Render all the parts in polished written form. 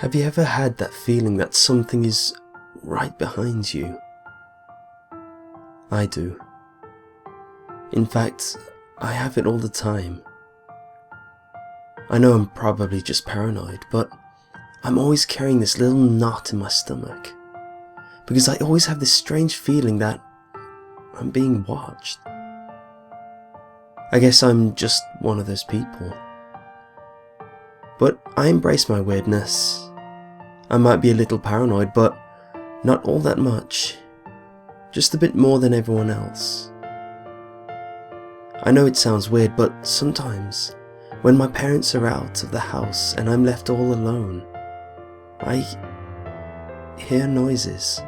Have you ever had that feeling that something is right behind you? I do. In fact, I have it all the time. I know I'm probably just paranoid, but I'm always carrying this little knot in my stomach, because I always have this strange feeling that I'm being watched. I guess I'm just one of those people. But I embrace my weirdness. I might be a little paranoid, but not all that much. Just a bit more than everyone else. I know it sounds weird, but sometimes, when my parents are out of the house and I'm left all alone, I hear noises.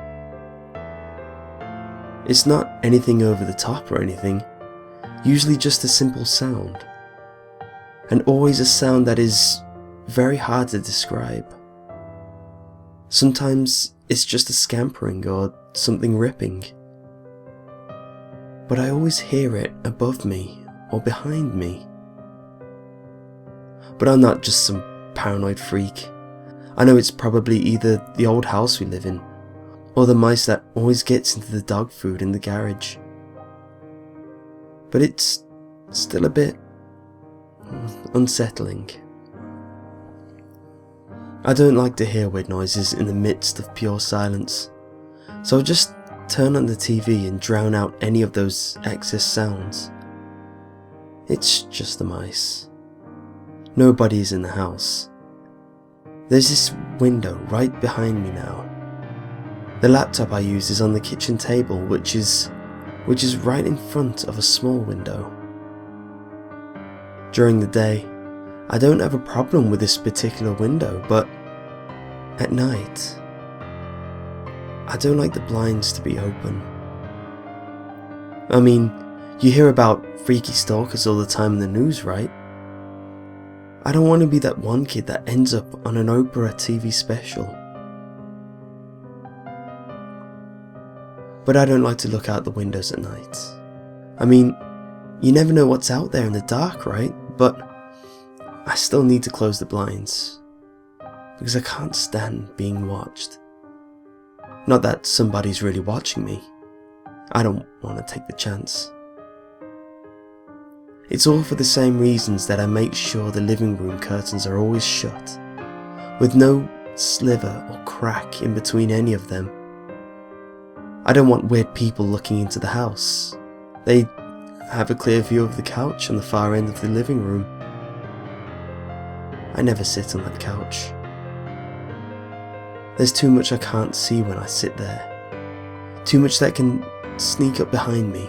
It's not anything over the top or anything, usually just a simple sound. And always a sound that is very hard to describe. Sometimes it's just a scampering or something ripping. But I always hear it above me or behind me. But I'm not just some paranoid freak. I know it's probably either the old house we live in, or the mice that always gets into the dog food in the garage. But it's still a bit unsettling. I don't like to hear weird noises in the midst of pure silence, so I'll just turn on the TV and drown out any of those excess sounds. It's just the mice. Nobody is in the house. There's this window right behind me now. The laptop I use is on the kitchen table, which is right in front of a small window. During the day, I don't have a problem with this particular window, but at night, I don't like the blinds to be open. I mean, you hear about freaky stalkers all the time in the news, right? I don't want to be that one kid that ends up on an Oprah TV special. But I don't like to look out the windows at night. I mean, you never know what's out there in the dark, right? But I still need to close the blinds, because I can't stand being watched. Not that somebody's really watching me. I don't want to take the chance. It's all for the same reasons that I make sure the living room curtains are always shut, with no sliver or crack in between any of them. I don't want weird people looking into the house. They have a clear view of the couch on the far end of the living room. I never sit on that couch. There's too much I can't see when I sit there. Too much that can sneak up behind me.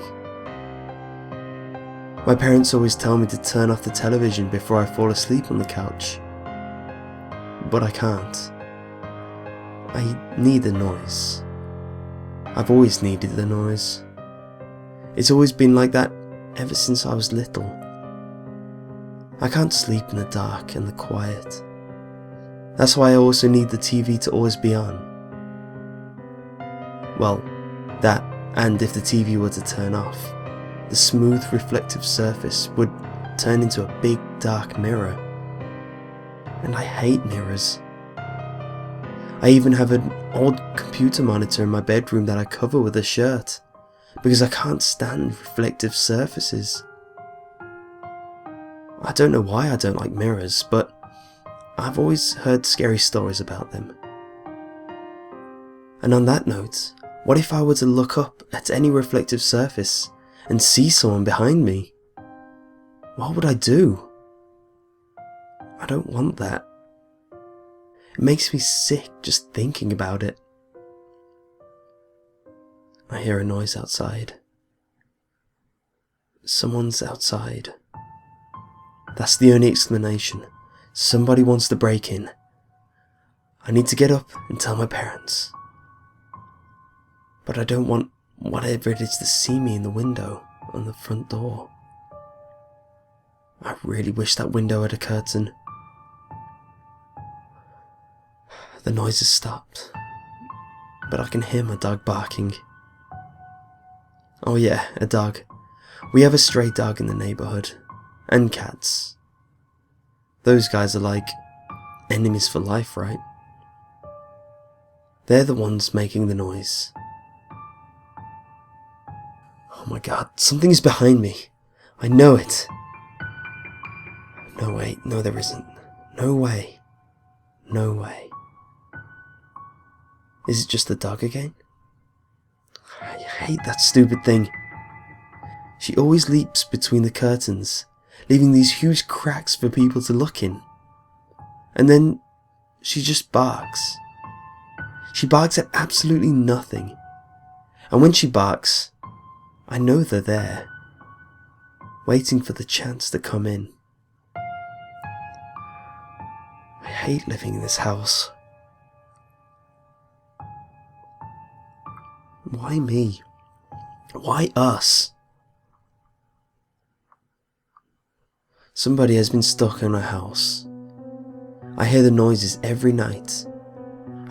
My parents always tell me to turn off the television before I fall asleep on the couch. But I can't. I need the noise. I've always needed the noise. It's always been like that ever since I was little. I can't sleep in the dark and the quiet. That's why I also need the TV to always be on. Well, that, and if the TV were to turn off, the smooth reflective surface would turn into a big dark mirror. And I hate mirrors. I even have an old computer monitor in my bedroom that I cover with a shirt, because I can't stand reflective surfaces. I don't know why I don't like mirrors, but I've always heard scary stories about them. And on that note, what if I were to look up at any reflective surface and see someone behind me? What would I do? I don't want that. It makes me sick just thinking about it. I hear a noise outside. Someone's outside. That's the only explanation. Somebody wants to break in. I need to get up and tell my parents. But I don't want whatever it is to see me in the window on the front door. I really wish that window had a curtain. The noise has stopped, but I can hear my dog barking. Oh yeah, a dog. We have a stray dog in the neighbourhood, and cats. Those guys are like enemies for life, right? They're the ones making the noise. Oh my god, something is behind me. I know it. No, wait, no there isn't. No way. No way. Is it just the dog again? I hate that stupid thing. She always leaps between the curtains, leaving these huge cracks for people to look in. And then she just barks. She barks at absolutely nothing. And when she barks, I know they're there, waiting for the chance to come in. I hate living in this house. Why me? Why us? Somebody has been stuck in our house. I hear the noises every night.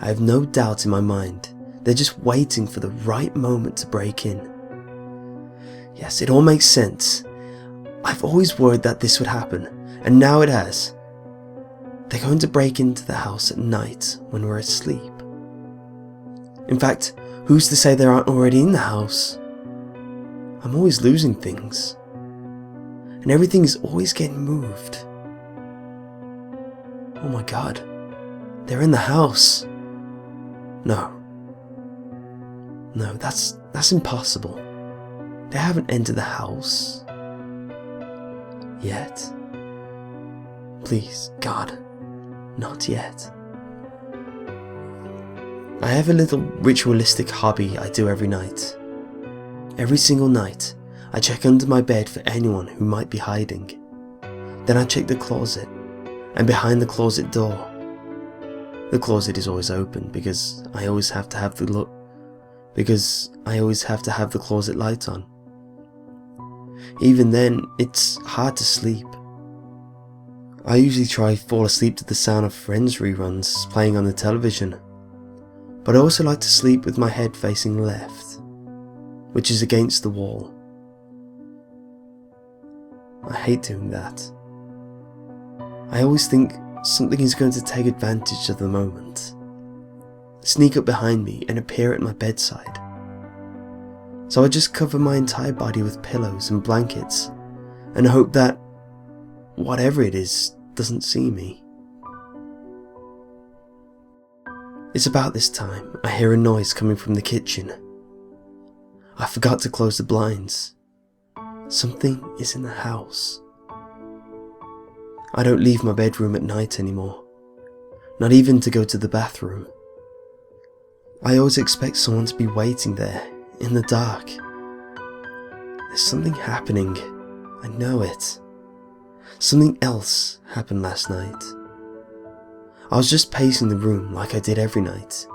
I have no doubt in my mind they're just waiting for the right moment to break in. Yes, it all makes sense. I've always worried that this would happen, and now it has. They're going to break into the house at night when we're asleep. In fact, who's to say they aren't already in the house? I'm always losing things, and everything is always getting moved. Oh my god, they're in the house. No, that's impossible. They haven't entered the house yet. Please, God, not yet. I have a little ritualistic hobby I do every night. Every single night, I check under my bed for anyone who might be hiding. Then I check the closet, and behind the closet door. The closet is always open because I always have to have the closet light on. Even then, it's hard to sleep. I usually try to fall asleep to the sound of Friends reruns playing on the television, but I also like to sleep with my head facing left, which is against the wall. I hate doing that. I always think something is going to take advantage of the moment, sneak up behind me and appear at my bedside. So I just cover my entire body with pillows and blankets and hope that whatever it is doesn't see me. It's about this time I hear a noise coming from the kitchen. I forgot to close the blinds. Something is in the house. I don't leave my bedroom at night anymore, not even to go to the bathroom. I always expect someone to be waiting there in the dark. There's something happening, I know it. Something else happened last night. I was just pacing the room like I did every night,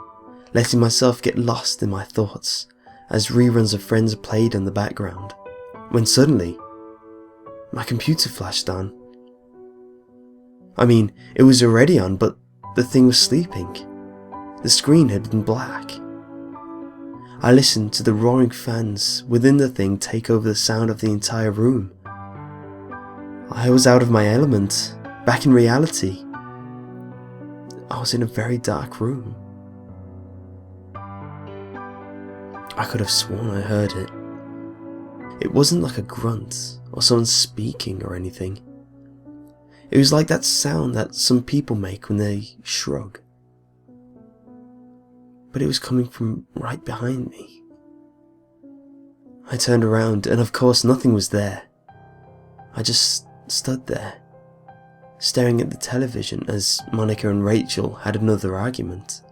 letting myself get lost in my thoughts as reruns of Friends played in the background, when suddenly, my computer flashed on. I mean, it was already on, but the thing was sleeping. The screen had been black. I listened to the roaring fans within the thing take over the sound of the entire room. I was out of my element, back in reality. I was in a very dark room. I could have sworn I heard it. It wasn't like a grunt or someone speaking or anything. It was like that sound that some people make when they shrug. But it was coming from right behind me. I turned around and of course nothing was there. I just stood there, staring at the television as Monica and Rachel had another argument.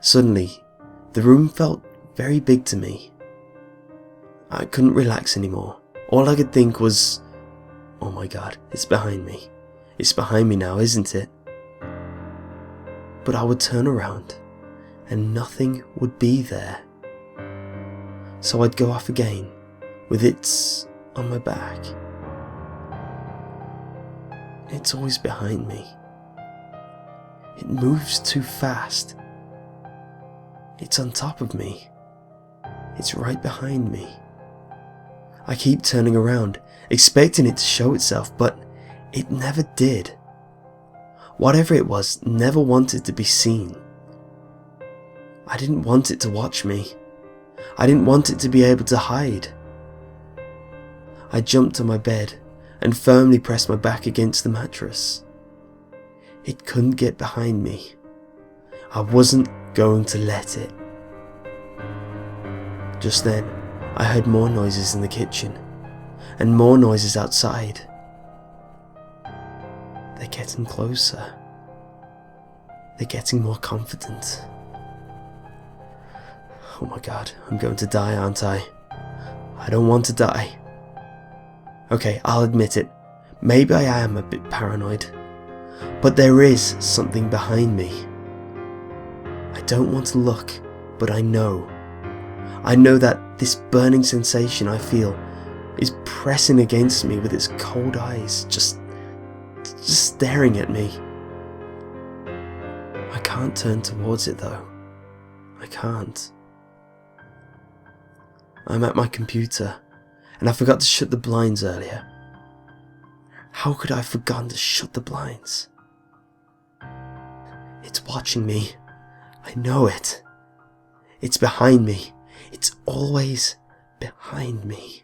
Suddenly, the room felt very big to me. I couldn't relax anymore. All I could think was, oh my god, it's behind me. It's behind me now, isn't it? But I would turn around and nothing would be there. So I'd go off again with "it's on my back." It's always behind me. It moves too fast. It's on top of me. It's right behind me. I keep turning around, expecting it to show itself, but it never did. Whatever it was never wanted to be seen. I didn't want it to watch me. I didn't want it to be able to hide. I jumped on my bed and firmly pressed my back against the mattress. It couldn't get behind me. I wasn't going to let it. Just then, I heard more noises in the kitchen, and more noises outside. They're getting closer. They're getting more confident. Oh my God, I'm going to die, aren't I? I don't want to die. Okay, I'll admit it. Maybe I am a bit paranoid. But there is something behind me. I don't want to look, but I know. I know that this burning sensation I feel is pressing against me with its cold eyes, just staring at me. I can't turn towards it though. I can't. I'm at my computer, and I forgot to shut the blinds earlier. How could I have forgotten to shut the blinds? It's watching me. I know it. It's behind me. It's always behind me.